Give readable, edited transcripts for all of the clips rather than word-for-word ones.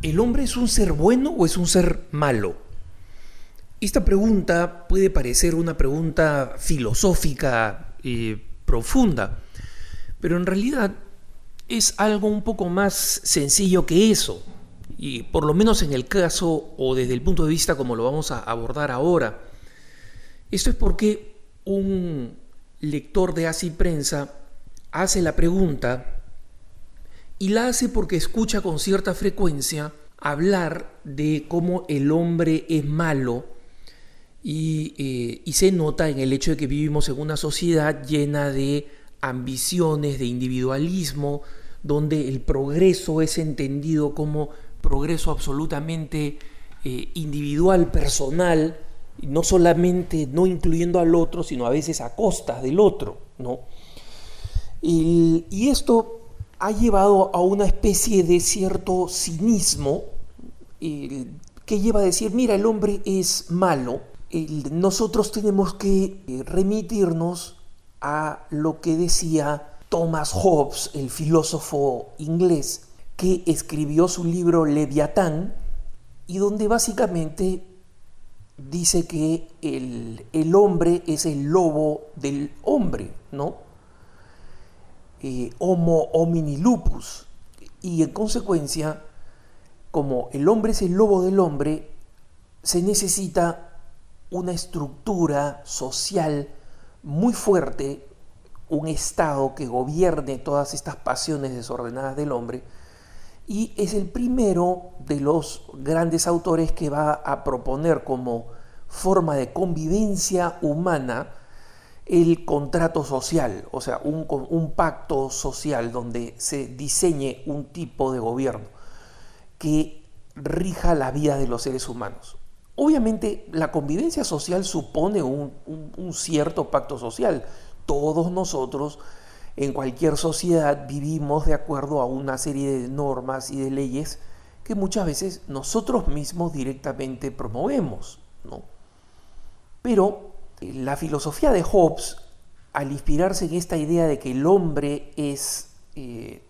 ¿El hombre es un ser bueno o es un ser malo? Esta pregunta puede parecer una pregunta filosófica profunda, pero en realidad es algo un poco más sencillo que eso, y por lo menos en el caso o desde el punto de vista como lo vamos a abordar ahora. Esto es porque un lector de Así Prensa hace la pregunta y la hace porque escucha con cierta frecuencia hablar de cómo el hombre es malo y se nota en el hecho de que vivimos en una sociedad llena de ambiciones, de individualismo, donde el progreso es entendido como progreso absolutamente individual, personal, no solamente no incluyendo al otro, sino a veces a costas del otro, ¿no? Y esto ha llevado a una especie de cierto cinismo que lleva a decir, mira, el hombre es malo, nosotros tenemos que remitirnos a lo que decía Thomas Hobbes, el filósofo inglés, que escribió su libro Leviatán, y donde básicamente dice que el hombre es el lobo del hombre, ¿no? Homo homini lupus, y en consecuencia, como el hombre es el lobo del hombre, se necesita una estructura social muy fuerte, un Estado que gobierne todas estas pasiones desordenadas del hombre, y es el primero de los grandes autores que va a proponer como forma de convivencia humana el contrato social, o sea, un pacto social donde se diseñe un tipo de gobierno que rija la vida de los seres humanos. Obviamente la convivencia social supone un cierto pacto social. Todos nosotros en cualquier sociedad vivimos de acuerdo a una serie de normas y de leyes que muchas veces nosotros mismos directamente promovemos, ¿no? Pero la filosofía de Hobbes, al inspirarse en esta idea de que el hombre es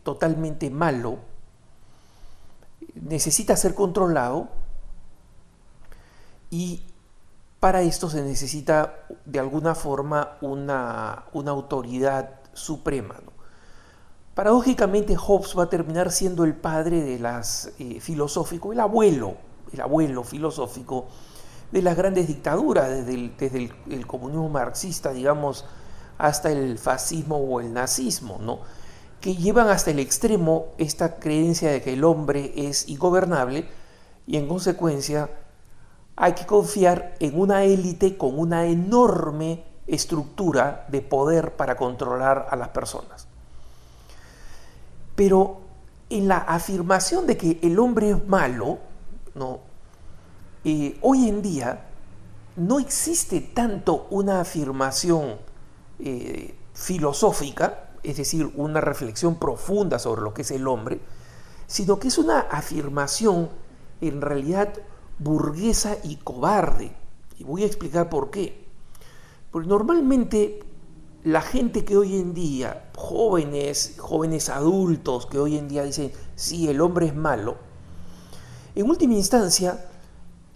totalmente malo, necesita ser controlado, y para esto se necesita de alguna forma una autoridad suprema, ¿no? Paradójicamente, Hobbes va a terminar siendo el padre de las filosófico, el abuelo filosófico de las grandes dictaduras, desde el comunismo marxista, digamos, hasta el fascismo o el nazismo, ¿no? Que llevan hasta el extremo esta creencia de que el hombre es ingobernable y en consecuencia hay que confiar en una élite con una enorme estructura de poder para controlar a las personas. Pero en la afirmación de que el hombre es malo, ¿no? Hoy en día no existe tanto una afirmación filosófica, es decir, una reflexión profunda sobre lo que es el hombre, sino que es una afirmación en realidad burguesa y cobarde. Y voy a explicar por qué. Porque normalmente la gente que hoy en día, jóvenes adultos que hoy en día dicen, sí, el hombre es malo, en última instancia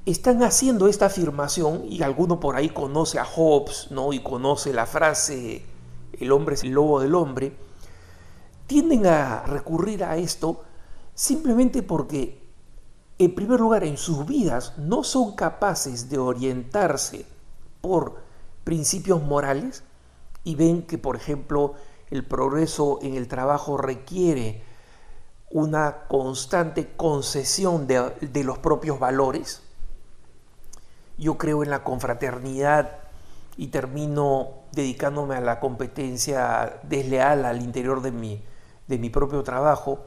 están haciendo esta afirmación, y alguno por ahí conoce a Hobbes, ¿no? Y conoce la frase, el hombre es el lobo del hombre, tienden a recurrir a esto simplemente porque, en primer lugar, en sus vidas no son capaces de orientarse por principios morales y ven que, por ejemplo, el progreso en el trabajo requiere una constante concesión de los propios valores. Yo creo en la confraternidad y termino dedicándome a la competencia desleal al interior de mi propio trabajo.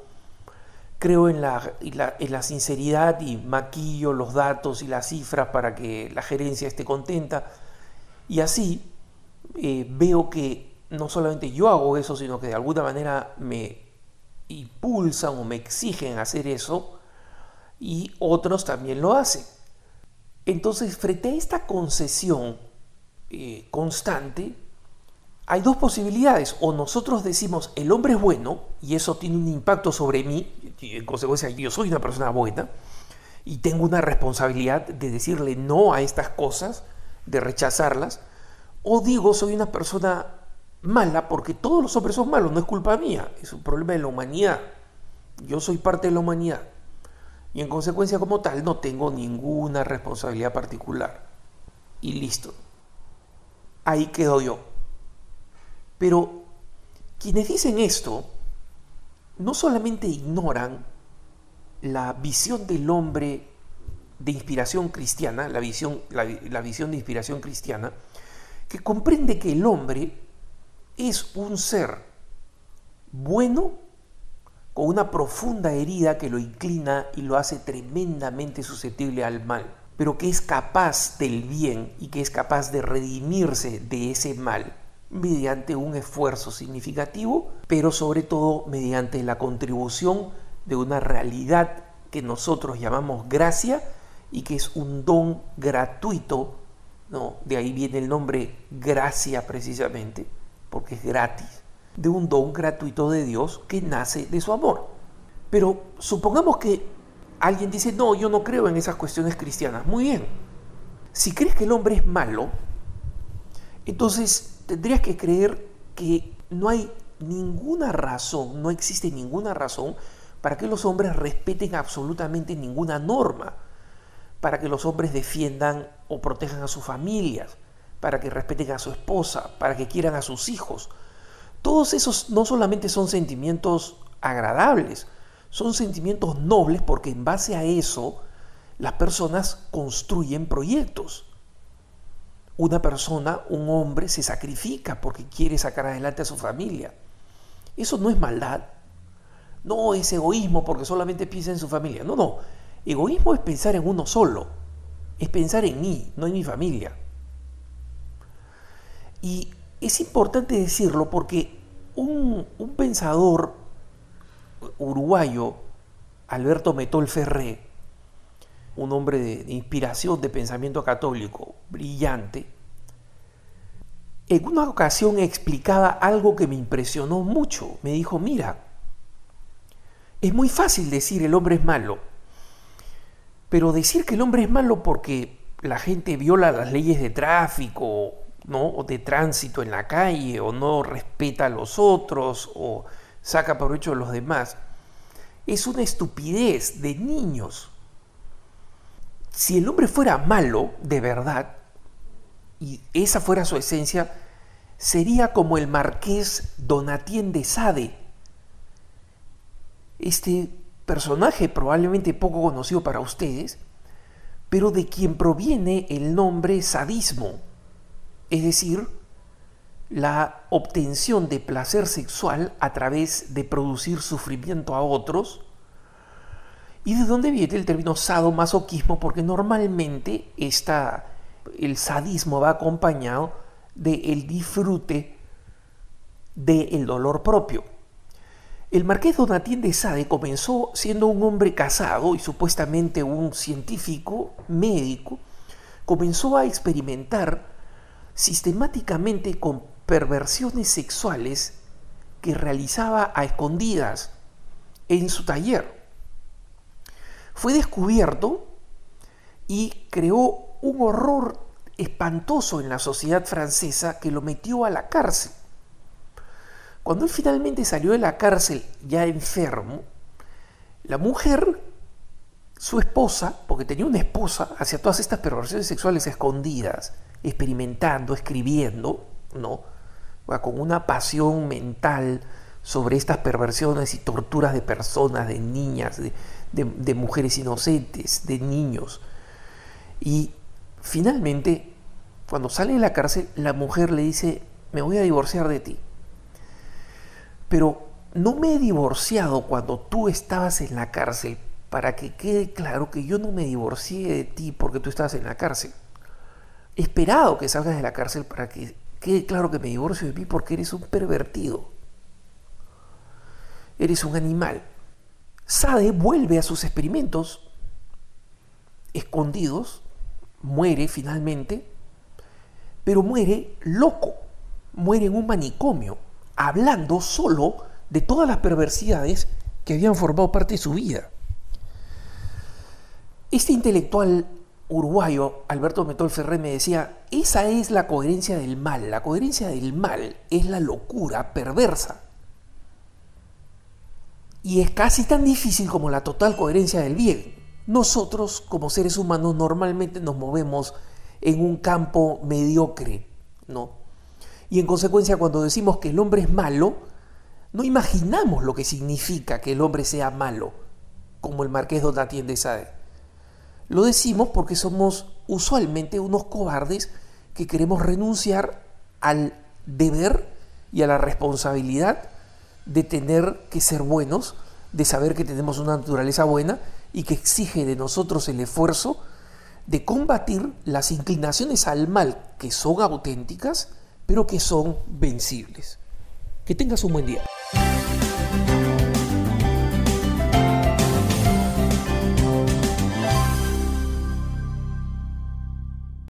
Creo en la sinceridad y maquillo los datos y las cifras para que la gerencia esté contenta. Y así veo que no solamente yo hago eso, sino que de alguna manera me impulsan o me exigen hacer eso, y otros también lo hacen. Entonces, frente a esta concesión constante, Hay dos posibilidades: o nosotros decimos el hombre es bueno y eso tiene un impacto sobre mí y en consecuencia yo soy una persona buena y tengo una responsabilidad de decirle no a estas cosas, de rechazarlas, o digo soy una persona mala porque todos los hombres son malos, no es culpa mía, es un problema de la humanidad, yo soy parte de la humanidad y en consecuencia como tal no tengo ninguna responsabilidad particular y listo, ahí quedo yo. Pero quienes dicen esto no solamente ignoran la visión del hombre de inspiración cristiana, la visión de inspiración cristiana, que comprende que el hombre es un ser bueno con una profunda herida que lo inclina y lo hace tremendamente susceptible al mal, pero que es capaz del bien y que es capaz de redimirse de ese mal mediante un esfuerzo significativo, pero sobre todo mediante la contribución de una realidad que nosotros llamamos gracia y que es un don gratuito, ¿no? De ahí viene el nombre gracia precisamente, porque es gratis, de un don gratuito de Dios que nace de su amor. Pero supongamos que alguien dice, no, yo no creo en esas cuestiones cristianas. Muy bien, si crees que el hombre es malo, entonces tendrías que creer que no hay ninguna razón, no existe ninguna razón para que los hombres respeten absolutamente ninguna norma, para que los hombres defiendan o protejan a sus familias, para que respeten a su esposa, para que quieran a sus hijos. Todos esos no solamente son sentimientos agradables, son sentimientos nobles porque en base a eso las personas construyen proyectos. Una persona, un hombre, se sacrifica porque quiere sacar adelante a su familia. Eso no es maldad. No es egoísmo porque solamente piensa en su familia. No. Egoísmo es pensar en uno solo. Es pensar en mí, no en mi familia. Y es importante decirlo porque un pensador uruguayo, Alberto Metol Ferré, un hombre de inspiración de pensamiento católico brillante, en una ocasión explicaba algo que me impresionó mucho. Me dijo, mira, es muy fácil decir el hombre es malo, pero decir que el hombre es malo porque la gente viola las leyes de tráfico, ¿no? O de tránsito en la calle, o no respeta a los otros, o saca provecho de los demás, es una estupidez de niños. Si el hombre fuera malo de verdad, y esa fuera su esencia, sería como el marqués Donatien de Sade. Este personaje probablemente poco conocido para ustedes, pero de quien proviene el nombre sadismo, es decir, la obtención de placer sexual a través de producir sufrimiento a otros. ¿Y de dónde viene el término sadomasoquismo? Porque normalmente el sadismo va acompañado del disfrute del dolor propio. El marqués Donatien de Sade comenzó siendo un hombre casado y supuestamente un científico médico. Comenzó a experimentar sistemáticamente con perversiones sexuales que realizaba a escondidas en su taller. Fue descubierto y creó un horror espantoso en la sociedad francesa que lo metió a la cárcel. Cuando él finalmente salió de la cárcel ya enfermo, la mujer, su esposa, porque tenía una esposa, hacía todas estas perversiones sexuales escondidas, experimentando, escribiendo, ¿no? Con una pasión mental sobre estas perversiones y torturas de personas, de niñas, de mujeres inocentes, de niños. Y finalmente, cuando sale de la cárcel, la mujer le dice, me voy a divorciar de ti. Pero no me he divorciado cuando tú estabas en la cárcel, para que quede claro que yo no me divorcié de ti porque tú estabas en la cárcel. He esperado que salgas de la cárcel para que quede claro que me divorcio de ti porque eres un pervertido. Eres un animal. Sade vuelve a sus experimentos escondidos, muere finalmente, pero muere loco, muere en un manicomio, hablando solo de todas las perversidades que habían formado parte de su vida. Este intelectual uruguayo, Alberto Metol Ferré, me decía, esa es la coherencia del mal. La coherencia del mal es la locura perversa. Y es casi tan difícil como la total coherencia del bien. Nosotros, como seres humanos, normalmente nos movemos en un campo mediocre, ¿no? Y en consecuencia, cuando decimos que el hombre es malo, no imaginamos lo que significa que el hombre sea malo, como el marqués Donatien de Sade. Lo decimos porque somos usualmente unos cobardes que queremos renunciar al deber y a la responsabilidad de tener que ser buenos, de saber que tenemos una naturaleza buena y que exige de nosotros el esfuerzo de combatir las inclinaciones al mal que son auténticas, pero que son vencibles. Que tengas un buen día.